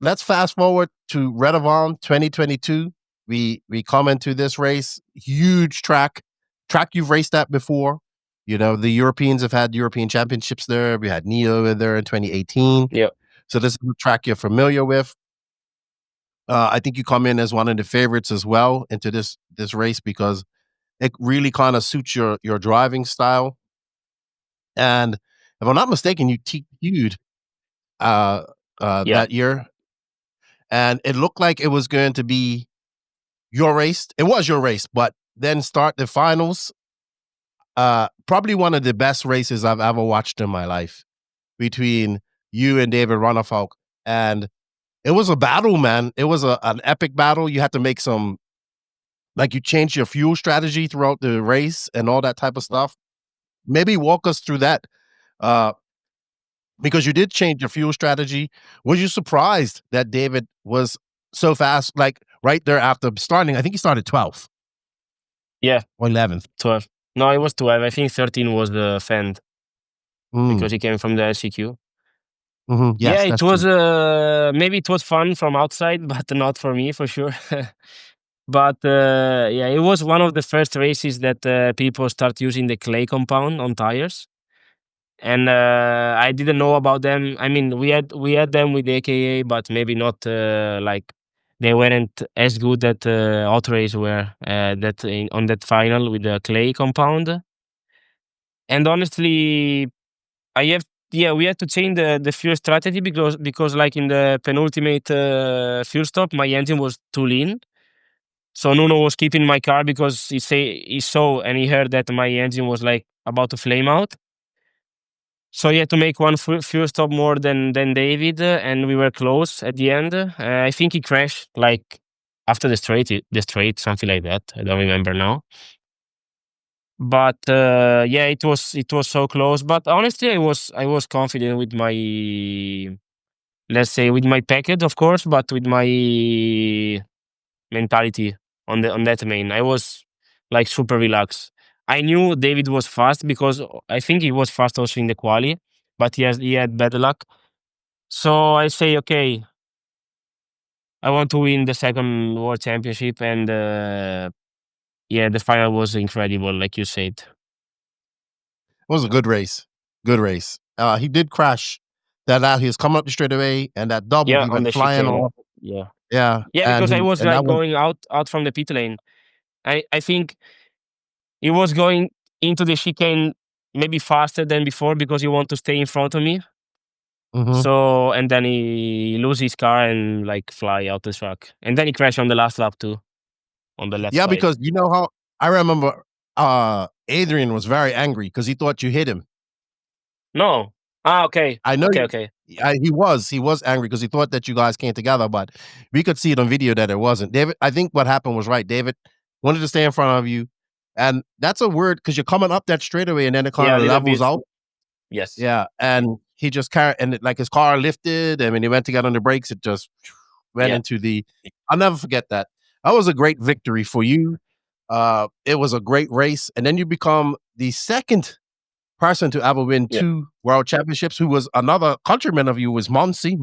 let's fast forward to Redovan 2022. We come into this race, huge track you've raced at before. You know, the Europeans have had European championships there. We had Neo there in 2018. Yeah. So this is a track you're familiar with. I think you come in as one of the favorites as well into this race because it really kind of suits your driving style. And if I'm not mistaken, you TQ'd that year, and it looked like it was going to be your race. It was your race, but then start the finals. Probably one of the best races I've ever watched in my life between you and David Ronnefalk. And it was a battle, man. It was an epic battle. You had to make some, like, you changed your fuel strategy throughout the race and all that type of stuff. Maybe walk us through that. Because you did change your fuel strategy. Was you surprised that David was so fast, like right there after starting? I think he started 12th. Yeah. Or 11th. 12. No, it was 12. I think 13 was the Fend because he came from the LCQ. Yes, yeah, it was maybe it was fun from outside, but not for me for sure. But yeah, it was one of the first races that people start using the clay compound on tires, and I didn't know about them. I mean, we had them with the AKA, but maybe not like they weren't as good that hot race were on that final with the clay compound. And honestly, we had to change the fuel strategy because like in the penultimate fuel stop, my engine was too lean. So Nuno was keeping my car because he saw and he heard that my engine was like about to flame out. So he had to make one fuel stop more than David, and we were close at the end. I think he crashed like after the straight, something like that. I don't remember now. But yeah, it was so close. But honestly, I was confident with my, let's say, with my package, of course, but with my mentality on that main. I was like super relaxed. I knew David was fast because I think he was fast also in the quali, but he had bad luck. So I say, okay, I want to win the second World Championship, and yeah, the final was incredible, like you said. It was a good race. Good race. He did crash that out. He was coming up the straightaway, and that double, he went flying off. Yeah. Yeah. Yeah, because I was like going out from the pit lane. I think he was going into the chicane maybe faster than before because he wanted to stay in front of me. So, and then he lose his car and like fly out the track. And then he crashed on the last lap too, on the left side. Because you know how I remember Adrian was very angry because he thought you hit him. No. Okay. I know. Okay. He was angry because he thought that you guys came together, but we could see it on video that it wasn't. David, I think what happened was right. David wanted to stay in front of you, and that's a word because you're coming up that straightaway, and then it kind of levels out. Yes. Yeah, and he just carried, and like his car lifted, and when he went to get on the brakes, it just went into the. I'll never forget that. That was a great victory for you. It was a great race, and then you become the second person to ever win 2 world championships. Who was another countryman of you was Monzi,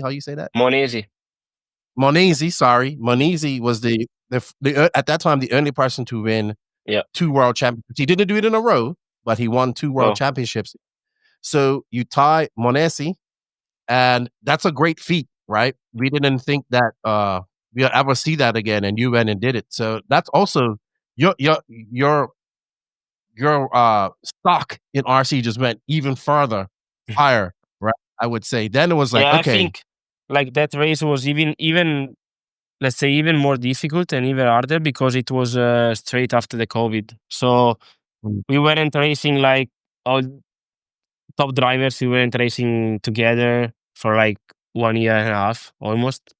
how you say that? Monesi, sorry. Monesi was the at that time the only person to win 2 world championships. He didn't do it in a row, but he won 2 world championships. So you tie Monesi, and that's a great feat, right? We didn't think that we'll ever see that again, and you went and did it. So that's also your stock in RC just went even further higher, right? I would say. Then it was like, okay. I think like that race was even let's say even more difficult and even harder because it was straight after the COVID. So we weren't racing like all top drivers. We weren't racing together for like 1 year and a half almost.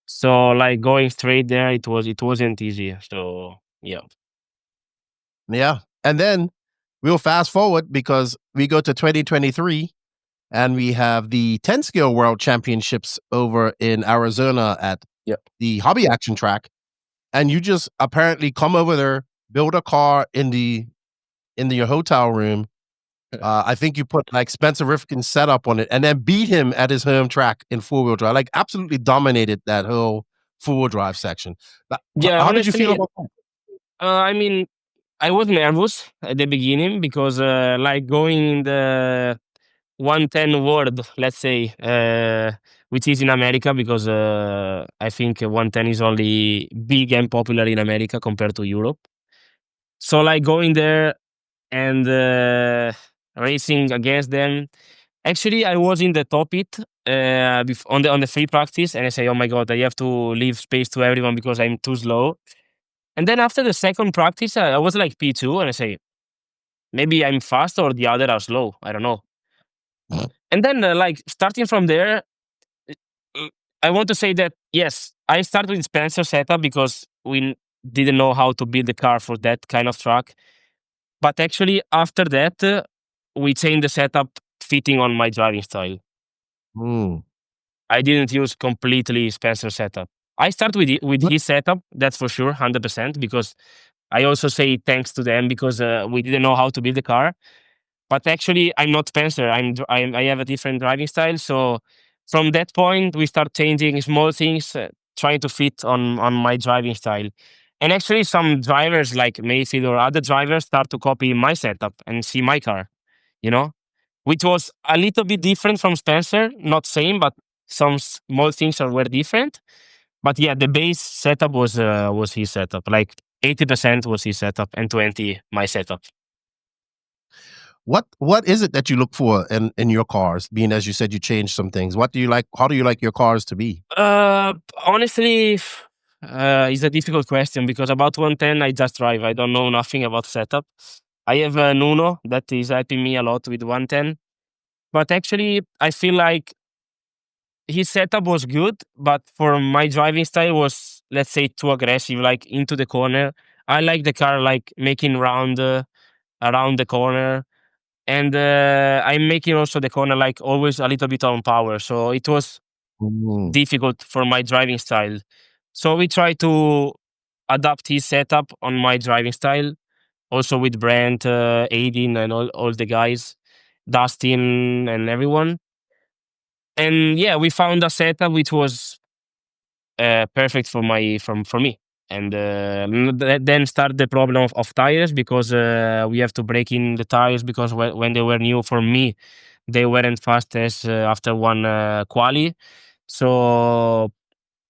So like going straight there, it wasn't easy. So yeah. And then we'll fast forward because we go to 2023 and we have the 10 scale world championships over in Arizona at the Hobby Action track. And you just apparently come over there, build a car in your hotel room, I think you put like Spencer Rivkin's setup on it and then beat him at his home track in four-wheel drive. Like absolutely dominated that whole four-wheel drive section. Yeah, How did you feel honestly, about that? I mean, I was nervous at the beginning because, like, going in the 110 world, let's say, which is in America, because I think 110 is only big and popular in America compared to Europe. So, like, going there and racing against them. Actually, I was in the top it on the free practice, and I say, "Oh my god, I have to leave space to everyone because I'm too slow." And then after the second practice, I was like P2, and I say, "Maybe I'm fast or the other are slow. I don't know." And then, like starting from there, uh, I want to say that yes, I started with Spencer setup because didn't know how to build the car for that kind of track. But actually, after that, we changed the setup fitting on my driving style. Mm. I didn't use completely Spencer's setup. I start with What his setup, that's for sure, 100%, because I also say thanks to them because we didn't know how to build the car. But actually, I'm not Spencer. I have a different driving style. So from that point, we start changing small things, trying to fit on my driving style. And actually, some drivers like Mayfield or other drivers start to copy my setup and see my car, you know, which was a little bit different from Spencer. Not same, but some small things were different. But yeah, the base setup was his setup. Like 80% was his setup and 20 my setup. what is it that you look for in your cars? Being as you said you changed some things. What do you like? How do you like your cars to be? Honestly, it's a difficult question because about 110 I just drive. I don't know nothing about setup. I have a Nuno that is helping me a lot with 110. But actually, I feel like his setup was good, but for my driving style was, let's say, too aggressive, like into the corner. I like the car like making round around the corner, and I'm making also the corner like always a little bit on power. So it was Mm. difficult for my driving style. So we try to adapt his setup on my driving style, also with Brent, Aiden, and all the guys, Dustin, and everyone. And yeah, we found a setup which was perfect for for me. And then start the problem of tires because we have to break in the tires because when they were new for me, they weren't fast as after one quali. So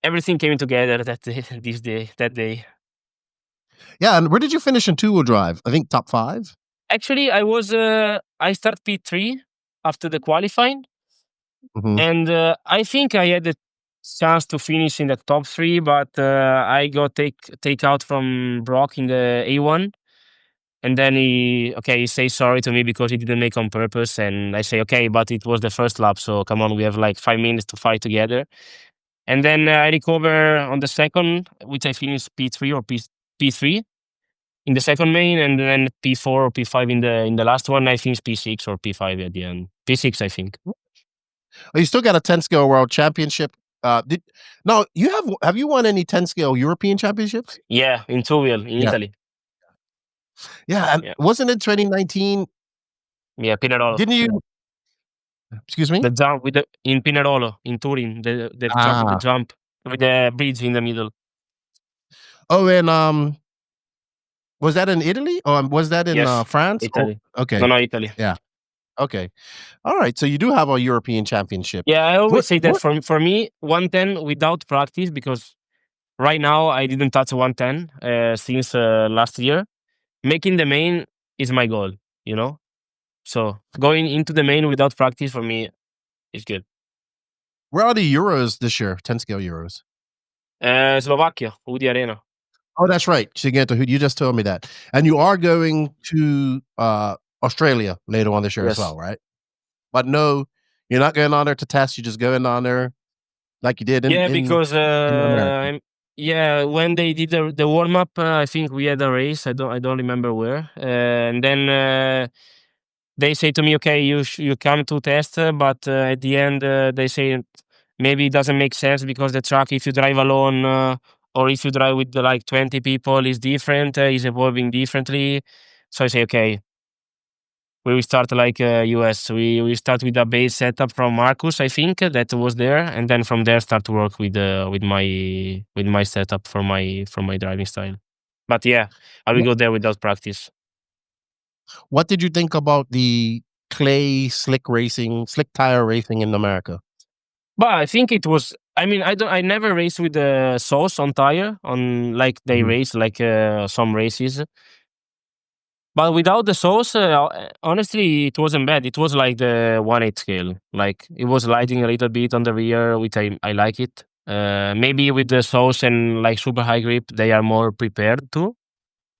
everything came together that day, that day. Yeah, and where did you finish in two-wheel drive? I think top 5? Actually, I start P3 after the qualifying, Mhm. and I think I had the chance to finish in the top 3, but I got take out from Brock in the A1. And then he say sorry to me because he didn't make on purpose. And I say, okay, but it was the first lap. So come on, we have like 5 minutes to fight together. And then I recover on the second, which I finished P3 or P3 in the second main, and then P4 or P5 in the last one. I finished P6 or P5 at the end. P6, I think. Oh, you still got a 10-scale world championship. Did No, have you won any 10-scale European championships? Yeah, in two wheel in Yeah. Italy. Yeah, and Yeah, wasn't it 2019? yeah, Pinerolo. Didn't you Excuse me? The jump with the in Pinerolo in Turin, the Ah. jump with the bridge in the middle. Oh, and, was that in Italy? Or was that in, Yes, France? Oh, Italy. okay. No, no, Italy. Yeah, okay. Alright, so you do have a European championship. Yeah, I always say that What for me, 110 without practice, because right now I didn't touch 110 since last year. Making the main is my goal, you know? So going into the main without practice for me is good. Where are the Euros this year? 10-scale Euros? Slovakia, Udi Arena. Oh, that's right. Shigeto, you just told me that. And you are going to, Australia later on this year as Yes. well, right? But no, you're not going on there to test, you're just going on there like you did Yeah, because in America. yeah, when they did the warm up, I think we had a race. I don't remember where. And then they say to me, "Okay, you come to test," but at the end they say maybe it doesn't make sense because the track, if you drive alone or if you drive with like 20 people, is different. Is evolving differently. So I say, "Okay." we will start like US. We start with a base setup from Marcus, I think, that was there, and then from there start to work with my setup for my driving style. But yeah, I will What go there without practice. what did you think about the clay slick tire racing in America? But I think it was. I mean, I never race with the sauce on tire on like they Mhm, race like some races. But without the sauce, honestly, it wasn't bad. It was like the 1/8 scale. Like it was lighting a little bit on the rear, which I like it. Maybe with the sauce and like super high grip, they are more prepared too.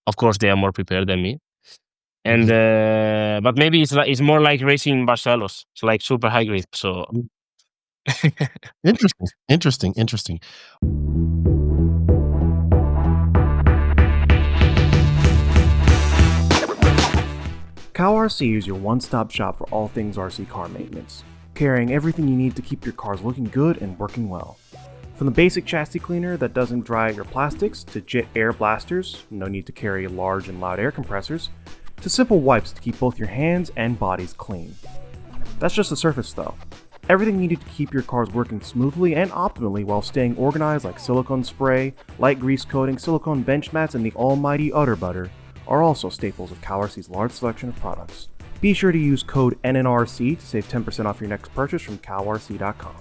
Of course, they are more prepared than me. And mhm, but maybe it's more like racing in Barcelos. It's like super high grip. So mm. Interesting, interesting, interesting. Cow RC is your one-stop shop for all things RC car maintenance, carrying everything you need to keep your cars looking good and working well. From the basic chassis cleaner that doesn't dry out your plastics, to jet air blasters, no need to carry large and loud air compressors, to simple wipes to keep both your hands and bodies clean. That's just the surface though. Everything needed to keep your cars working smoothly and optimally while staying organized, like silicone spray, light grease coating, silicone bench mats, and the almighty Utter Butter, are also staples of Cow RC's large selection of products. Be sure to use code NNRC to save 10% off your next purchase from cowrc.com.